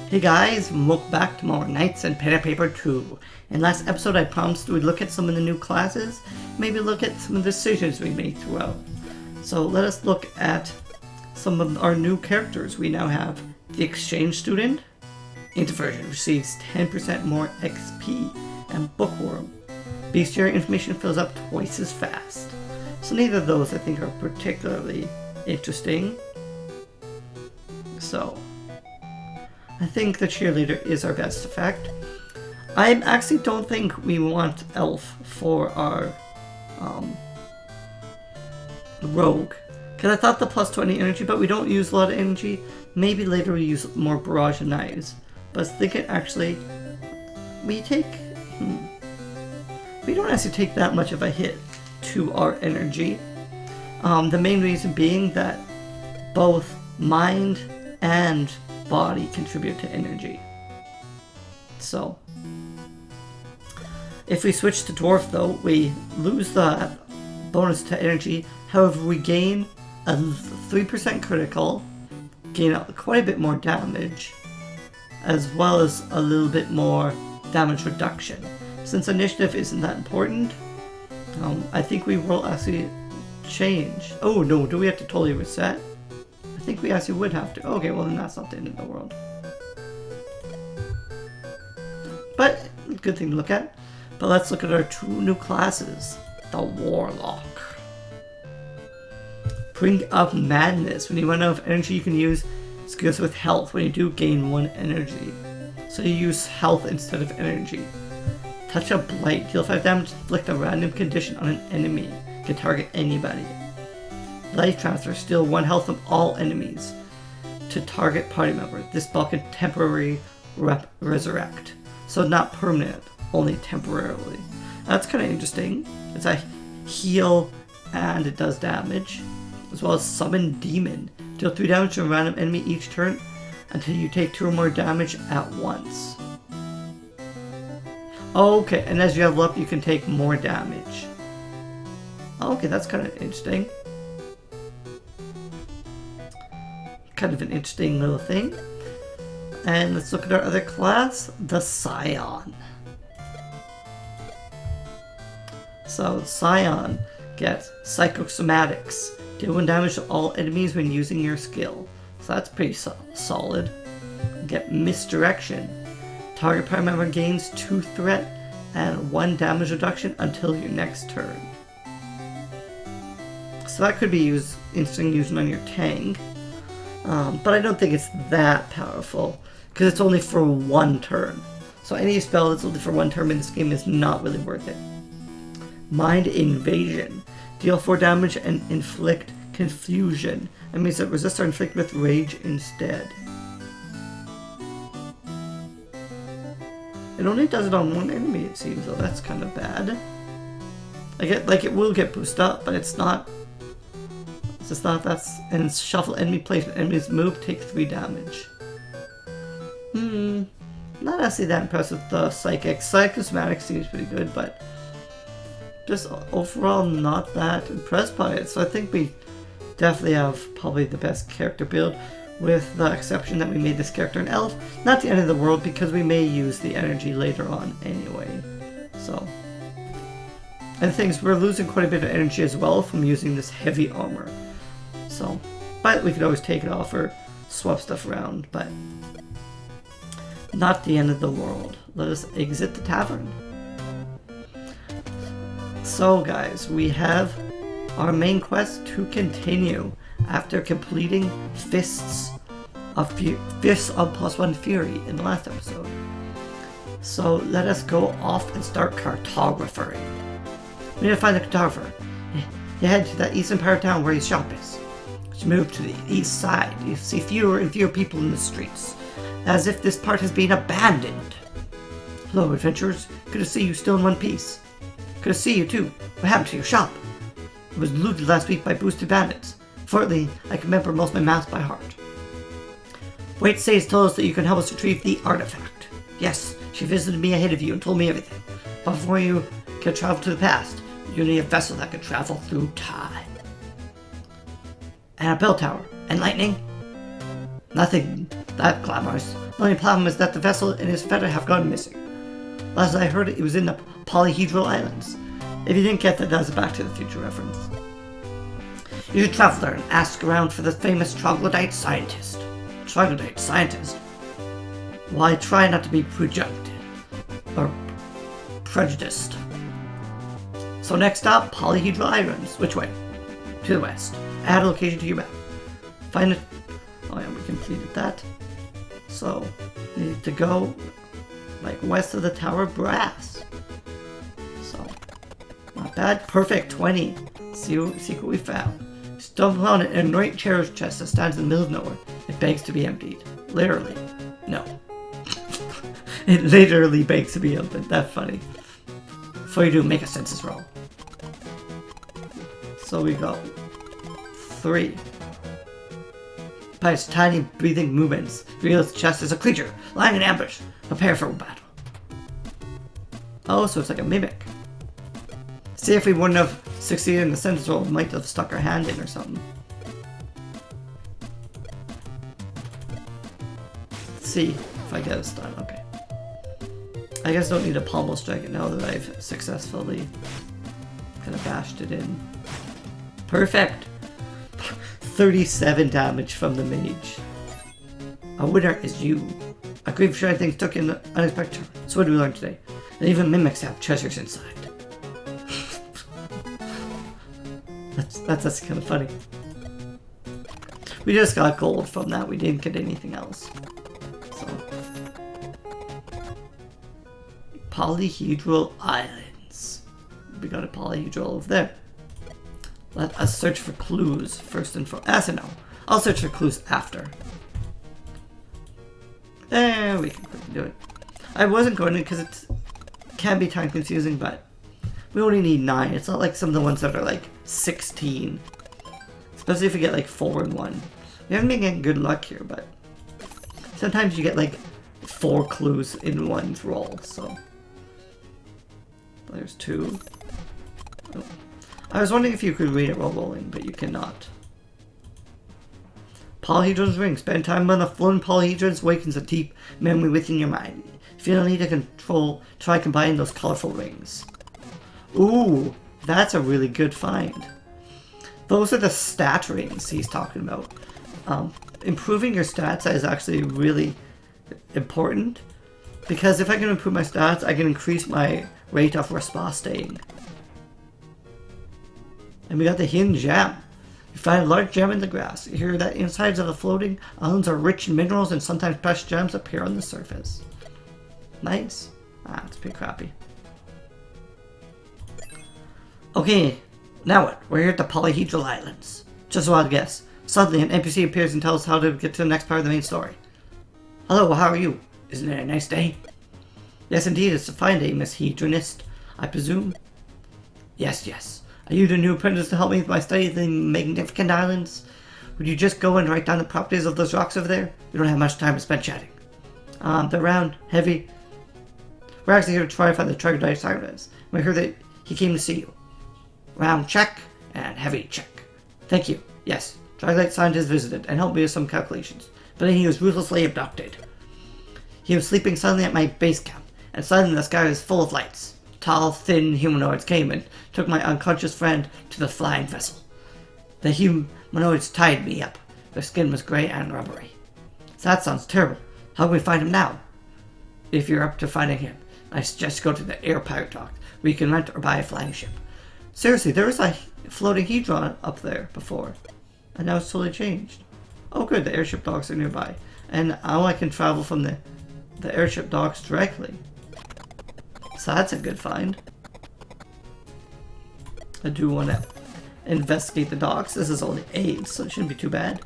Hey guys, welcome back to more Knights and Pen and Paper 2. In last episode I promised we'd look at some of the new classes, maybe look at some of the decisions we made throughout. So let us look at some of our new characters. We now have the Exchange Student, Introversion receives 10% more XP, and Bookworm. Bestiary information fills up twice as fast. So neither of those I think are particularly interesting. So I think the Cheerleader is our best effect. I actually don't think we want Elf for our Rogue. Because I thought the plus 20 energy, but we don't use a lot of energy. Maybe later we use more Barrage of Knives. But I was thinking actually, we take... we don't actually take that much of a hit to our energy. The main reason being that both mind and body contribute to energy. So if we switch to Dwarf though, we lose the bonus to energy. However, we gain a 3% critical, gain quite a bit more damage, as well as a little bit more damage reduction. Since initiative isn't that important, I think we will actually change. Oh no, do we have to totally reset? I think we actually would have to. Okay, well then that's not the end of the world. But, good thing to look at. But let's look at our two new classes. The Warlock. Bring up Madness. When you run out of energy, you can use skills with health. When you do, gain 1 energy. So you use health instead of energy. Touch of Blight. Deal 5 damage, inflict a random condition on an enemy. Can target anybody. Life Transfer. Steal 1 health from all enemies to target party member. This spell can temporarily resurrect. So not permanent, only temporarily. That's kind of interesting. It's a heal and it does damage. As well as Summon Demon. Deal 3 damage to a random enemy each turn until you take 2 or more damage at once. Okay, and as you level up, you can take more damage. Okay, that's kind of interesting. Kind of an interesting little thing. And let's look at our other class, the Scion. So, Scion gets Psychosomatics. Deal 1 damage to all enemies when using your skill. So that's pretty solid. Get Misdirection. Target party member gains 2 threat and 1 damage reduction until your next turn. So that could be interesting using on your tank. But I don't think it's that powerful, because it's only for 1 turn. So any spell that's only for 1 turn in this game is not really worth it. Mind Invasion. Deal 4 damage and inflict confusion. That means that resist or inflict with rage instead. It only does it on 1 enemy, it seems, though. That's kind of bad. It will get boosted up, but it's not. It's just not. And shuffle enemy placement. Enemies move, take 3 damage. Not actually that impressed with the Psychic. Psychosomatic seems pretty good, but just overall not that impressed by it. So I think we definitely have probably the best character build, with the exception that we made this character an elf. Not the end of the world, because we may use the energy later on anyway. So, and the thing is, we're losing quite a bit of energy as well from using this heavy armor. So, but we could always take it off or swap stuff around, but not the end of the world. Let us exit the tavern. So guys, we have our main quest to continue after completing Fists of +1 Fury in the last episode. So let us go off and start cartographering. We need to find the cartographer. You head to that eastern part of town where his shop is. As you move to the east side, you see fewer and fewer people in the streets, as if this part has been abandoned. Hello, adventurers. Good to see you still in one piece. Good to see you too. What happened to your shop? It was looted last week by boosted bandits. Fortunately, I can remember most of my maps by heart. Wait Says told us that you can help us retrieve the artifact. Yes, she visited me ahead of you and told me everything. But before you can travel to the past, you need a vessel that can travel through time. And a bell tower. And lightning? Nothing that glamorous. The only problem is that the vessel and his feather have gone missing. Last I heard, it was in the Polyhedral Islands. If you didn't get that, that's a Back to the Future reference. You should travel there and ask around for the famous troglodyte scientist. Troglodyte scientist? Why, try not to be prejudiced. Or prejudiced. So next stop, Polyhedral Islands. Which way? To the west. Add a location to your map. Find it. Oh yeah, we completed that. So, we need to go like west of the Tower of Brass. So, not bad. Perfect. 20. See what we found. Stumble on an ignorant treasure chest that stands in the middle of nowhere. It begs to be emptied. Literally. No. It literally begs to be opened. That's funny. Before you do, make a census roll. So we got 3. By its tiny breathing movements, reveal its chest as a creature lying in ambush. Prepare for battle. Oh, so it's like a mimic. See, if we wouldn't have succeeded in the census roll, we might have stuck our hand in or something. Let's see if I get this done. Okay. I guess I don't need to pommel strike it now that I've successfully kind of bashed it in. Perfect! 37 damage from the mage. A winner is you. A grief sure things took an unexpected turn. So what did we learn today? That even mimics have treasures inside. that's kind of funny. We just got gold from that. We didn't get anything else. So, Polyhedral Islands. We got a polyhedral over there. Let us search for clues first and foremost. No, I'll search for clues after. There, we can quickly do it. I wasn't going to because it can be time confusing, but we only need 9. It's not like some of the ones that are like 16. Especially if you get like 4 in 1. We haven't been getting good luck here, but sometimes you get like 4 clues in one roll, so. There's 2. Oh. I was wondering if you could read it while rolling, but you cannot. Polyhedron's ring. Spend time on the floating polyhedrons awakens a deep memory within your mind. If you don't need to control, try combining those colorful rings. Ooh, that's a really good find. Those are the stat rings he's talking about. Improving your stats is actually really important, because if I can improve my stats, I can increase my rate of riposting. And we got the hidden gem. You find a large gem in the grass. You hear that insides of the floating islands are rich in minerals and sometimes precious gems appear on the surface. Nice. Ah, it's pretty crappy. Okay, now what? We're here at the Polyhedral Islands. Just a wild guess. Suddenly, an NPC appears and tells us how to get to the next part of the main story. Hello, how are you? Isn't it a nice day? Yes, indeed, it's a fine day, Miss Hedronist, I presume. Yes. Are you the new apprentice to help me with my study of the magnificent islands? Would you just go and write down the properties of those rocks over there? We don't have much time to spend chatting. They're round, heavy. We're actually here to try to find the troglodyte scientist. We heard that he came to see you. Round check, and heavy check. Thank you. Yes, troglodyte scientist visited and helped me with some calculations. But then he was ruthlessly abducted. He was sleeping suddenly at my base camp, and suddenly the sky was full of lights. Tall, thin humanoids came and took my unconscious friend to the flying vessel. The humanoids tied me up. Their skin was gray and rubbery. So that sounds terrible. How can we find him now? If you're up to finding him, I suggest go to the air pirate dock, where you can rent or buy a flying ship. Seriously, there was a floating hedron up there before, and now it's totally changed. Oh good, the airship docks are nearby, and now I can travel from the airship docks directly. So that's a good find. I do want to investigate the docks. This is only 8, so it shouldn't be too bad.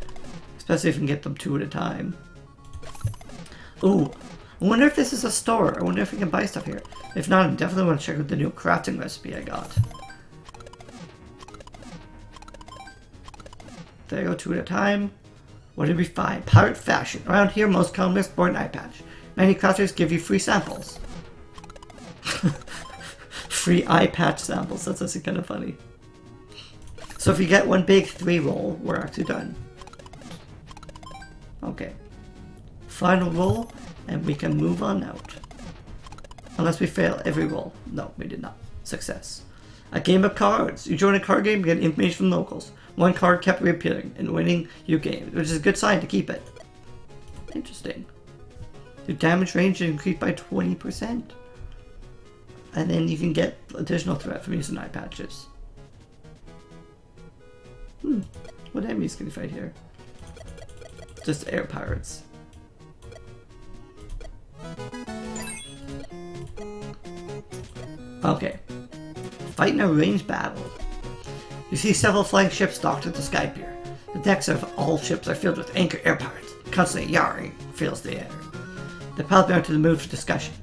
Especially if we can get them 2 at a time. Ooh, I wonder if this is a store. I wonder if we can buy stuff here. If not, I definitely want to check out the new crafting recipe I got. There you go, 2 at a time. What did we find? Pirate fashion. Around here, most common sport eye patch. Many crafters give you free samples. Free eye patch samples. That's actually kind of funny. So if you get 1 big 3 roll, we're actually done. Okay. final roll, and we can move on out. Unless we fail every roll. No, we did not. Success. A game of cards. You join a card game, get information from locals. One card kept reappearing, and winning, you gain, which is a good sign to keep it. Interesting. Your damage range increased by 20%. And then you can get additional threat from using eye patches. What enemies can you fight here? Just air pirates. Okay. Fight in a ranged battle. You see several flying ships docked at the sky pier. The decks of all ships are filled with angry air pirates. Constantly yarring fills the air. The pilot are to the mood for discussion.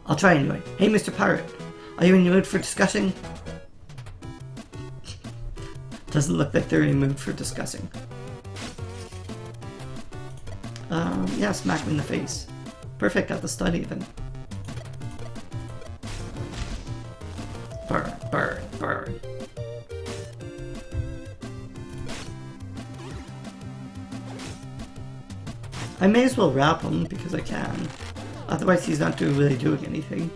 I'll try anyway. Hey, Mr. Pirate. Are you in the mood for discussing? Doesn't look like they're in the mood for discussing. Yeah, smack me in the face. Perfect, got the stun even. Burn, burn, burn. I may as well wrap him because I can. Otherwise he's not really doing anything.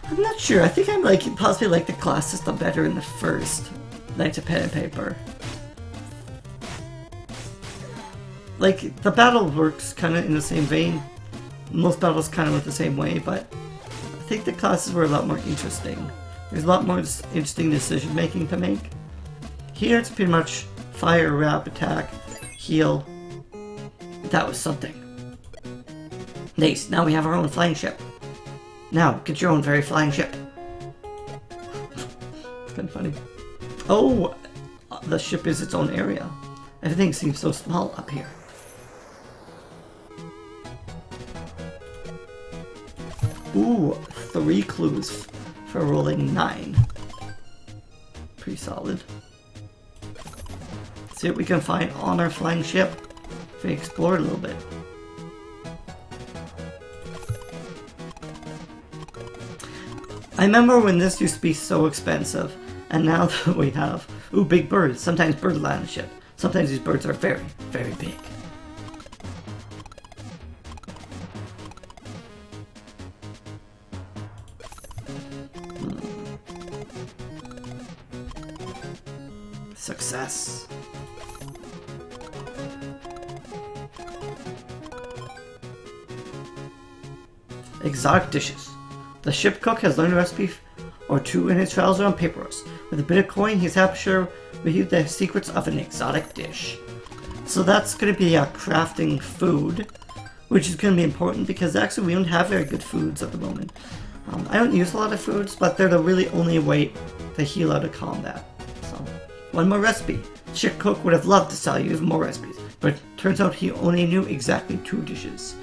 I'm not sure. I think I'm possibly like the class system better in the first Knights of Pen and Paper. Like, the battle works kind of in the same vein. Most battles kind of went the same way, but I think the classes were a lot more interesting. There's a lot more interesting decision making to make. Here it's pretty much fire, wrap, attack, heal. That was something. Nice, now we have our own flying ship. Now, get your own very flying ship. It's kind of funny. Oh, the ship is its own area. Everything seems so small up here. Ooh, 3 clues for rolling 9. Pretty solid. Let's see what we can find on our flying ship if we explore a little bit. I remember when this used to be so expensive, and now that we have, ooh, big birds. Sometimes birds land on a ship. Sometimes these birds are very, very big. Success. Exotic dishes. The ship cook has learned a recipe or two in his travels around Paperos. With a bit of coin, he's happy to share with you the secrets of an exotic dish. So that's going to be crafting food, which is going to be important because actually we don't have very good foods at the moment. I don't use a lot of foods, but they're the really only way to heal out of combat. So, one more recipe. Ship cook would have loved to sell you even more recipes, but it turns out he only knew exactly 2 dishes.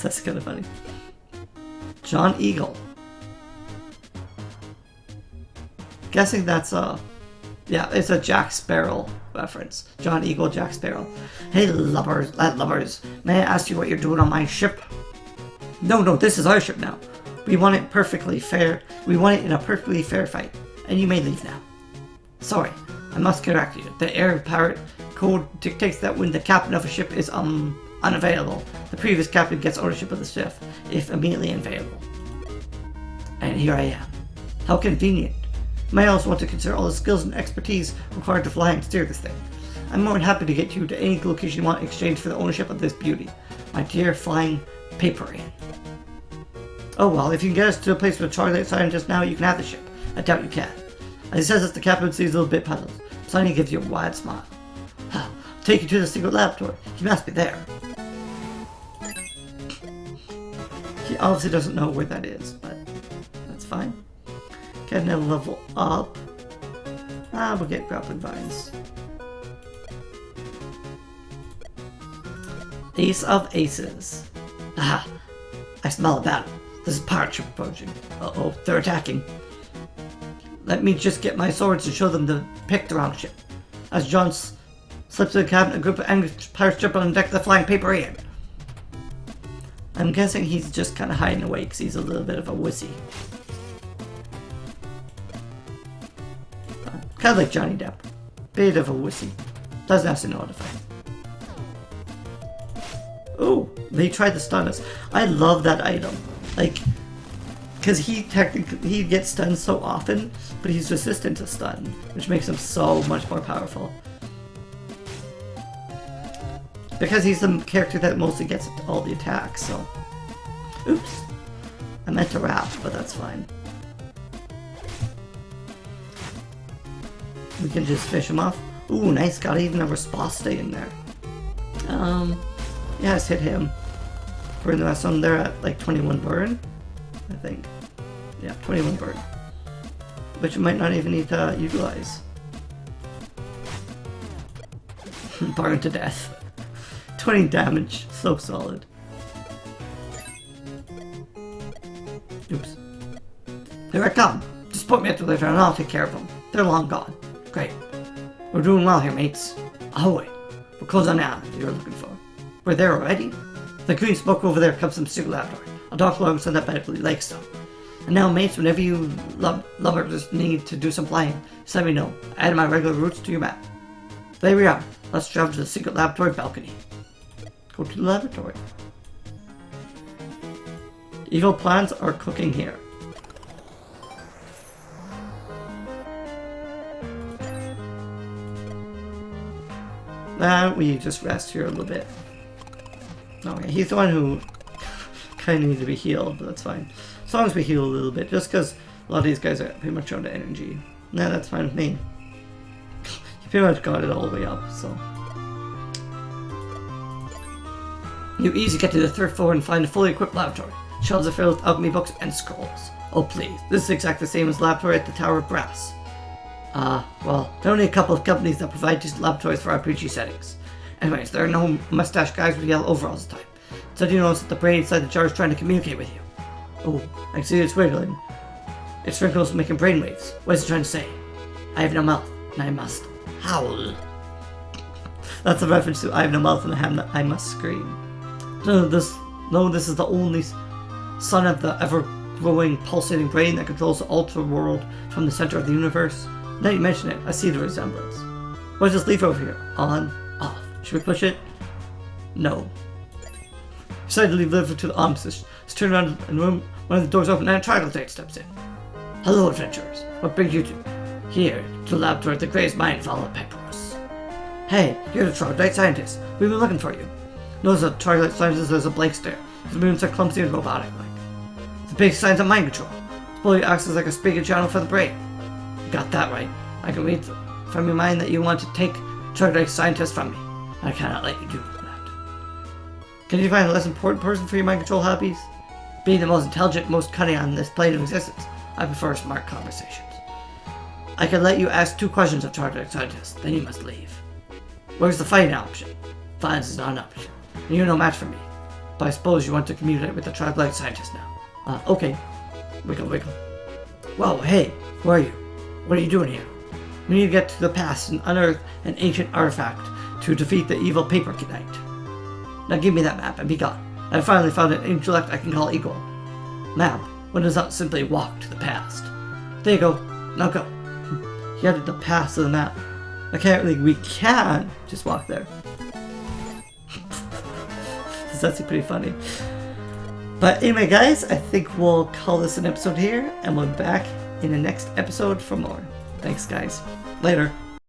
That's kind of funny. John Eagle. Guessing that's yeah, it's a Jack Sparrow reference. John Eagle, Jack Sparrow. Hey lubbers, may I ask you what you're doing on my ship? No, this is our ship now. We want it perfectly fair. We want it in a perfectly fair fight, and you may leave now. Sorry, I must correct you. The air pirate code dictates that when the captain of a ship is unavailable, the previous captain gets ownership of the ship if immediately available. And here I am. How convenient. You might also want to consider all the skills and expertise required to fly and steer this thing. I'm more than happy to get you to any location you want in exchange for the ownership of this beauty. My dear flying paper in. Oh well, if you can get us to a place with a chocolate sign just now, you can have the ship. I doubt you can. As he says this, the captain seems a little bit puzzled. Sonny gives you a wide smile. I'll take you to the secret laboratory. He must be there. He obviously doesn't know where that is, but that's fine. Can I level up? We'll get grappling vines. Ace of Aces. Aha! I smell a battle. This is pirate ship approaching. Uh-oh, they're attacking. Let me just get my swords and show them to pick the wrong ship. As John slips in the cabin, a group of angry pirates jump on the deck of the flying paper in. I'm guessing he's just kind of hiding away because he's a little bit of a wussy. Kind of like Johnny Depp. Bit of a wussy. Doesn't actually know how to fight. Oh, they tried to stun us. I love that item. Like, because he gets stunned so often, but he's resistant to stun, which makes him so much more powerful. Because he's the character that mostly gets all the attacks, so... Oops. I meant to rap, but that's fine. We can just fish him off. Ooh, nice, got even a response stay in there. Yeah, let's hit him. Burn the rest of them. They're at like 21 burn, I think. Yeah, 21 burn. Which you might not even need to utilize. Burn to death. 20 damage, so solid. Oops. Here I come. Just put me at the litter and I'll take care of them. They're long gone. Great. We're doing well here, mates. Ahoy. We're close on now that you're looking for. We're there already? The green smoke over there comes from the secret laboratory. I'll talk alongside that medically lake stuff. And now, mates, whenever you lovers need to do some flying, just let me know. I add my regular routes to your map. There we are. Let's travel to the secret laboratory balcony. Go to the laboratory. Evil plans are cooking here. We just rest here a little bit. Okay, he's the one who kind of needs to be healed, but that's fine. As long as we heal a little bit, just because a lot of these guys are pretty much out of energy. Nah, that's fine with me. You pretty much got it all the way up, so. You easily get to the third floor and find a fully equipped laboratory. Shelves are filled with alchemy books and scrolls. Oh please, this is exactly the same as the laboratory at the Tower of Brass. Well, there are only a couple of companies that provide these laboratories for RPG settings. Anyways, there are no mustache guys with yellow overalls this time. So do you notice that the brain inside the jar is trying to communicate with you? Oh, I can see it's wiggling. Its wrinkles making brainwaves. What is it trying to say? I have no mouth, and I must howl. That's a reference to I have no mouth and I must scream. No, this is the only son of the ever-growing, pulsating brain that controls the ultra world from the center of the universe. Now you mention it, I see the resemblance. What is this leaf over here? On, off. Should we push it? No. Decided to leave the lever to the opposite. Just turn around and one of the doors open and a troglodyte steps in. Hello, adventurers. What brings you here to the laboratory of the greatest mind of all of Papyrus? Hey, you're the troglodyte scientist. We've been looking for you. Notice that troglodyte scientist has a blank stare. His movements are clumsy and robotic-like. The big signs of mind control. His body acts as like a speaking channel for the brain. You got that right. I can read from your mind that you want to take troglodyte scientist from me. I cannot let you do that. Can you find a less important person for your mind control hobbies? Being the most intelligent, most cunning on this plane of existence, I prefer smart conversations. I can let you ask 2 questions of troglodyte scientist, then you must leave. Where's the fighting option? Violence is not an option. And you're no match for me. But I suppose you want to communicate with the troglodyte scientist now. Okay. Wiggle, wiggle. Whoa, hey, who are you? What are you doing here? We need to get to the past and unearth an ancient artifact to defeat the evil paper knight. Now give me that map and be gone. I finally found an intellect I can call equal. Map, one does not simply walk to the past. There you go. Now go. He added the past to the map. Apparently we can just walk there. That's actually pretty funny. But anyway, guys, I think we'll call this an episode here, and we'll be back in the next episode for more. Thanks, guys. Later.